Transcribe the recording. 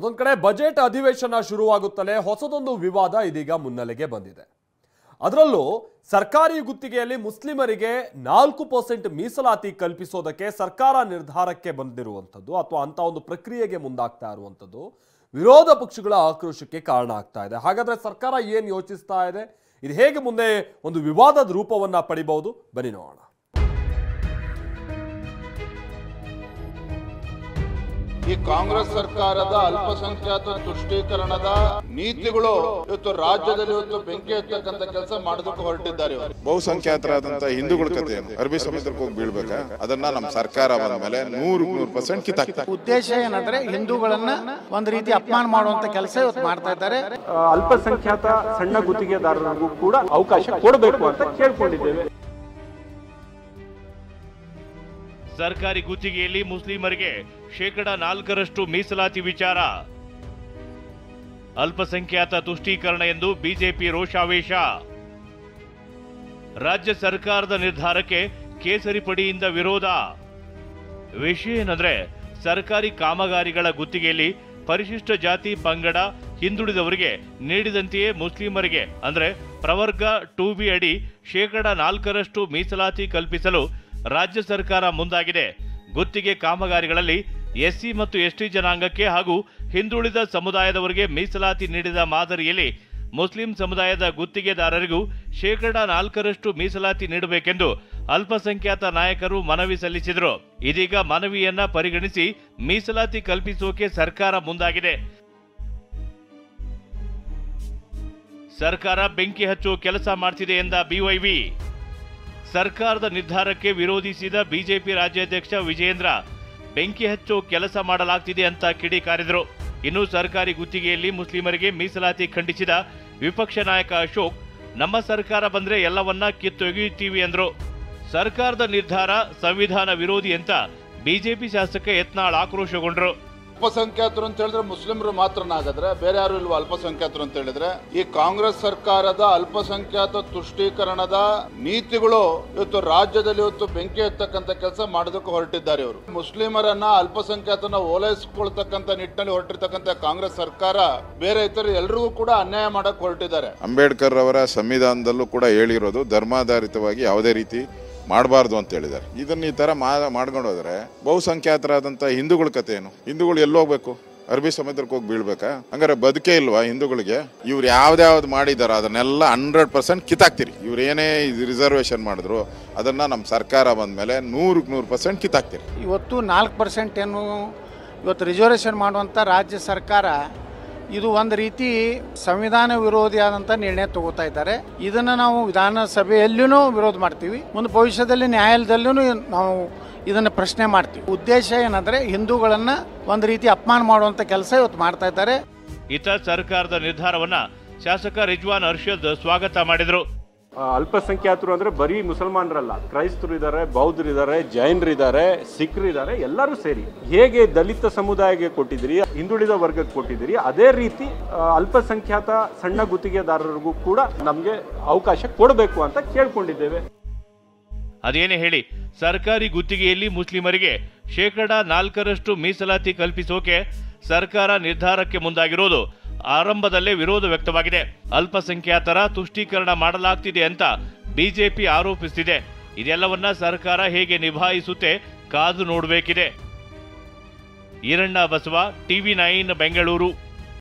ಅದೊಂದು ಕಡೆ ಬಜೆಟ್ ಅಧಿವೇಶನ ಶುರುವಾಗುತ್ತಲೇ ಹೊಸದೊಂದು ವಿವಾದ ಇದೀಗ ಮುನ್ನೆಲೆಗೆ ಬಂದಿದೆ. ಅದರಲ್ಲೂ ಸರ್ಕಾರಿ ಗುತ್ತಿಗೆಯಲ್ಲಿ ಮುಸ್ಲಿಮರಿಗೆ 4% ಮೀಸಲಾತಿ ಕಲ್ಪಿಸೋದಕ್ಕೆ ಸರ್ಕಾರ ನಿರ್ಧಾರಕ್ಕೆ ಬಂದಿರುವಂಥದ್ದು ಅಥವಾ ಅಂತ ಒಂದು ಪ್ರಕ್ರಿಯೆಗೆ ಮುಂದಾಗ್ತಾ ಇರುವಂಥದ್ದು ವಿರೋಧ ಪಕ್ಷಗಳ ಆಕ್ರೋಶಕ್ಕೆ ಕಾರಣ ಆಗ್ತಾ ಇದೆ. ಹಾಗಾದ್ರೆ ಸರ್ಕಾರ ಏನು ಯೋಚಿಸ್ತಾ ಇದೆ, ಇದು ಹೇಗೆ ಮುಂದೆ ಒಂದು ವಿವಾದದ ರೂಪವನ್ನ ಪಡಿಬಹುದು, ಬನ್ನಿ ನೋಡೋಣ. ಈ ಕಾಂಗ್ರೆಸ್ ಸರ್ಕಾರದ ಅಲ್ಪಸಂಖ್ಯಾತ ತುಷ್ಟೀಕರಣದ ನೀತಿಗಳು ಇವತ್ತು ರಾಜ್ಯದಲ್ಲಿ ಇವತ್ತು ಬೆಂಕಿ ಹತ್ತಕ್ಕಂತ ಕೆಲಸ ಮಾಡೋದಕ್ಕೆ ಹೊರಟಿದ್ದಾರೆ. ಬಹುಸಂಖ್ಯಾತರಾದಂತಹ ಹಿಂದೂಗಳ ಕಥೆ ಅರಬ್ಬಿ ಸಮುದ್ರಕ್ಕೆ ಹೋಗಿ ಬೀಳ್ಬೇಕಾ, ಅದನ್ನ ನಮ್ಮ ಸರ್ಕಾರ ಬಂದ ಮೇಲೆ 100% ಕಿತ್ತಾಕ್ತಾರೆ. ಉದ್ದೇಶ ಏನಂದ್ರೆ ಹಿಂದೂಗಳನ್ನ ಒಂದು ರೀತಿ ಅಪಮಾನ ಮಾಡುವಂತ ಕೆಲಸ ಇವತ್ತು ಮಾಡ್ತಾ ಇದ್ದಾರೆ. ಅಲ್ಪಸಂಖ್ಯಾತ ಸಣ್ಣ ಗುತ್ತಿಗೆದಾರರಿಗೂ ಕೂಡ ಅವಕಾಶ ಕೊಡಬೇಕು ಅಂತ ಕೇಳ್ಕೊಂಡಿದ್ದೇವೆ. ಸರ್ಕಾರಿ ಗುತ್ತಿಗೆಯಲ್ಲಿ ಮುಸ್ಲಿಮರಿಗೆ 4% ಮೀಸಲಾತಿ ವಿಚಾರ, ಅಲ್ಪಸಂಖ್ಯಾತ ತುಷ್ಟೀಕರಣ ಎಂದು ಬಿಜೆಪಿ ರೋಷಾವೇಶ. ರಾಜ್ಯ ಸರ್ಕಾರದ ನಿರ್ಧಾರಕ್ಕೆ ಕೇಸರಿ ಪಡಿಯಿಂದ ವಿರೋಧ. ವಿಷಯ ಏನಂದ್ರೆ, ಸರ್ಕಾರಿ ಕಾಮಗಾರಿಗಳ ಗುತ್ತಿಗೆಯಲ್ಲಿ ಪರಿಶಿಷ್ಟ ಜಾತಿ ಪಂಗಡ ಹಿಂದುಳಿದವರಿಗೆ ನೀಡಿದಂತೆಯೇ ಮುಸ್ಲಿಮರಿಗೆ ಅಂದ್ರೆ ಪ್ರವರ್ಗ 2B ಅಡಿ 4% ಮೀಸಲಾತಿ ಕಲ್ಪಿಸಲು ರಾಜ್ಯ ಸರ್ಕಾರ ಮುಂದಾಗಿದೆ. ಗುತ್ತಿಗೆ ಕಾಮಗಾರಿಗಳಲ್ಲಿ ಎಸ್ಸಿ ಮತ್ತು ಎಸ್ಟಿ ಜನಾಂಗಕ್ಕೆ ಹಾಗೂ ಹಿಂದುಳಿದ ಸಮುದಾಯದವರಿಗೆ ಮೀಸಲಾತಿ ನೀಡಿದ ಮಾದರಿಯಲ್ಲಿ ಮುಸ್ಲಿಂ ಸಮುದಾಯದ ಗುತ್ತಿಗೆದಾರರಿಗೂ 4% ಮೀಸಲಾತಿ ನೀಡಬೇಕೆಂದು ಅಲ್ಪಸಂಖ್ಯಾತ ನಾಯಕರು ಮನವಿ ಸಲ್ಲಿಸಿದರು. ಇದೀಗ ಮನವಿಯನ್ನ ಪರಿಗಣಿಸಿ ಮೀಸಲಾತಿ ಕಲ್ಪಿಸೋಕೆ ಸರ್ಕಾರ ಮುಂದಾಗಿದೆ. ಸರ್ಕಾರ ಬೆಂಕಿ ಹಚ್ಚೋ ಕೆಲಸ ಮಾಡ್ತಿದೆ ಎಂದ ಬಿವೈವಿ. ಸರ್ಕಾರದ ನಿರ್ಧಾರಕ್ಕೆ ವಿರೋಧಿಸಿದ ಬಿಜೆಪಿ ರಾಜ್ಯಾಧ್ಯಕ್ಷ ವಿಜಯೇಂದ್ರ ಬೆಂಕಿ ಹಚ್ಚೋ ಕೆಲಸ ಮಾಡಲಾಗ್ತಿದೆ ಅಂತ ಕಿಡಿಕಾರಿದರು. ಇನ್ನು ಸರ್ಕಾರಿ ಗುತ್ತಿಗೆಯಲ್ಲಿ ಮುಸ್ಲಿಮರಿಗೆ ಮೀಸಲಾತಿ ಖಂಡಿಸಿದ ವಿಪಕ್ಷ ನಾಯಕ ಅಶೋಕ್, ನಮ್ಮ ಸರ್ಕಾರ ಬಂದ್ರೆ ಎಲ್ಲವನ್ನ ಕಿತ್ತೊಗೆಯುತ್ತೀವಿ ಎಂದರು. ಸರ್ಕಾರದ ನಿರ್ಧಾರ ಸಂವಿಧಾನ ವಿರೋಧಿ ಅಂತ ಬಿಜೆಪಿ ಶಾಸಕ ಯತ್ನಾಳ್ ಆಕ್ರೋಶಗೊಂಡರು. ಅಲ್ಪಸಂಖ್ಯಾತರು ಅಂತ ಹೇಳಿದ್ರೆ ಮುಸ್ಲಿಮರು ಮಾತ್ರನಾಗದ್ರೆ ಬೇರೆ ಯಾರು ಇಲ್ವಾ ಅಲ್ಪಸಂಖ್ಯಾತರು ಅಂತ ಹೇಳಿದ್ರೆ? ಈ ಕಾಂಗ್ರೆಸ್ ಸರ್ಕಾರದ ಅಲ್ಪಸಂಖ್ಯಾತ ತುಷ್ಟೀಕರಣದ ನೀತಿಗಳು ಇವತ್ತು ರಾಜ್ಯದಲ್ಲಿ ಇವತ್ತು ಬೆಂಕಿ ಹತ್ತಕ್ಕಂತ ಕೆಲಸ ಮಾಡೋದಕ್ಕೆ ಹೊರಟಿದ್ದಾರೆ. ಇವರು ಮುಸ್ಲಿಮರನ್ನ ಅಲ್ಪಸಂಖ್ಯಾತನ ಓಲೈಸಿಕೊಳ್ತಕ್ಕಂತ ನಿಟ್ಟಿನಲ್ಲಿ ಹೊರಟಿರ್ತಕ್ಕಂಥ ಕಾಂಗ್ರೆಸ್ ಸರ್ಕಾರ ಬೇರೆ ಇತರ ಎಲ್ರಿಗೂ ಕೂಡ ಅನ್ಯಾಯ ಮಾಡಕ್ ಹೊರಟಿದ್ದಾರೆ. ಅಂಬೇಡ್ಕರ್ ಅವರ ಸಂವಿಧಾನದಲ್ಲೂ ಕೂಡ ಹೇಳಿರೋದು ಧರ್ಮಾಧಾರಿತವಾಗಿ ಯಾವುದೇ ರೀತಿ ಮಾಡಬಾರ್ದು ಅಂತ ಹೇಳಿದ್ದಾರೆ. ಇದನ್ನ ಈ ತರ ಮಾಡ್ಕೊಂಡು ಹೋದ್ರೆ ಬಹುಸಂಖ್ಯಾತರಾದಂತ ಹಿಂದೂಗಳ ಕಥೆ ಏನು? ಹಿಂದೂಗಳು ಎಲ್ಲಿ ಹೋಗ್ಬೇಕು? ಅರಬ್ಬಿ ಸಮುದ್ರಕ್ಕೆ ಹೋಗಿ ಬೀಳ್ಬೇಕಾ? ಹಂಗಾರೆ ಬದುಕೇ ಇಲ್ವಾ ಹಿಂದೂಗಳಿಗೆ? ಇವ್ರು ಯಾವ್ದಾವ್ದು ಮಾಡಿದಾರ ಅದನ್ನೆಲ್ಲ 100% ಕಿತ್ತಾಕ್ತಿರಿ. ಇವ್ರು ಏನೇ ರಿಸರ್ವೇಶನ್ ಮಾಡಿದ್ರು ಅದನ್ನ ನಮ್ಮ ಸರ್ಕಾರ ಬಂದ ಮೇಲೆ 100% ಕಿತ್ತಾಕ್ತಿರಿ. ಇವತ್ತು 4% ಏನು ಇವತ್ತು ರಿಸರ್ವೇಷನ್ ಮಾಡುವಂತ ರಾಜ್ಯ ಸರ್ಕಾರ ಇದು ಒಂದು ರೀತಿ ಸಂವಿಧಾನ ವಿರೋಧಿಯಾದಂಥ ನಿರ್ಣಯ ತಗೋತಾ ಇದ್ದಾರೆ. ಇದನ್ನ ನಾವು ವಿಧಾನಸಭೆಯಲ್ಲೂ ವಿರೋಧ ಮಾಡ್ತೀವಿ, ಮುಂದೆ ಭವಿಷ್ಯದಲ್ಲಿ ನ್ಯಾಯಾಲಯದಲ್ಲೂ ನಾವು ಇದನ್ನ ಪ್ರಶ್ನೆ ಮಾಡ್ತೀವಿ. ಉದ್ದೇಶ ಏನಂದ್ರೆ ಹಿಂದೂಗಳನ್ನ ಒಂದು ರೀತಿ ಅಪಮಾನ ಮಾಡುವಂತ ಕೆಲಸ ಇವತ್ತು ಮಾಡ್ತಾ ಇದ್ದಾರೆ. ಇತ ಸರ್ಕಾರದ ನಿರ್ಧಾರವನ್ನ ಶಾಸಕ ರಿಜ್ವಾನ್ ಅರ್ಷದ್ ಸ್ವಾಗತ ಮಾಡಿದರು. ಅಲ್ಪಸಂಖ್ಯಾತರು ಅಂದ್ರೆ ಬರೀ ಮುಸಲ್ಮಾನರಲ್ಲ, ಕ್ರೈಸ್ತರು ಇದ್ದಾರೆ, ಬೌದ್ಧರಿದ್ದಾರೆ, ಜೈನರಿದ್ದಾರೆ, ಸಿಖ್ರಿದ್ದಾರೆ, ಎಲ್ಲರೂ ಸೇರಿ ಹೇಗೆ ದಲಿತ ಸಮುದಾಯಕ್ಕೆ ಕೊಟ್ಟಿದ್ದೀರಿ, ಹಿಂದುಳಿದ ವರ್ಗಕ್ಕೆ ಕೊಟ್ಟಿದ್ದೀರಿ, ಅದೇ ರೀತಿ ಅಲ್ಪಸಂಖ್ಯಾತ ಸಣ್ಣ ಗುತ್ತಿಗೆದಾರರಿಗೂ ಕೂಡ ನಮಗೆ ಅವಕಾಶ ಕೊಡಬೇಕು ಅಂತ ಕೇಳ್ಕೊಂಡಿದ್ದೇವೆ. ಅದೇನೇ ಹೇಳಿ, ಸರ್ಕಾರಿ ಗುತ್ತಿಗೆಯಲ್ಲಿ ಮುಸ್ಲಿಮರಿಗೆ 4% ಮೀಸಲಾತಿ ಕಲ್ಪಿಸೋಕೆ ಸರ್ಕಾರ ನಿರ್ಧಾರಕ್ಕೆ ಮುಂದಾಗಿರೋದು ಆರಂಭದಲ್ಲೇ ವಿರೋಧ ವ್ಯಕ್ತವಾಗಿದೆ. ಅಲ್ಪಸಂಖ್ಯಾತರ ತುಷ್ಟೀಕರಣ ಮಾಡಲಾಗ್ತಿದೆ ಅಂತ ಬಿಜೆಪಿ ಆರೋಪಿಸುತ್ತಿದೆ. ಇದೆಲ್ಲವನ್ನ ಸರ್ಕಾರ ಹೇಗೆ ನಿಭಾಯಿಸುತ್ತೆ ಕಾದು ನೋಡಬೇಕಿದೆ. ಈರಣ್ಣ ಬಸವ, TV9 ಬೆಂಗಳೂರು.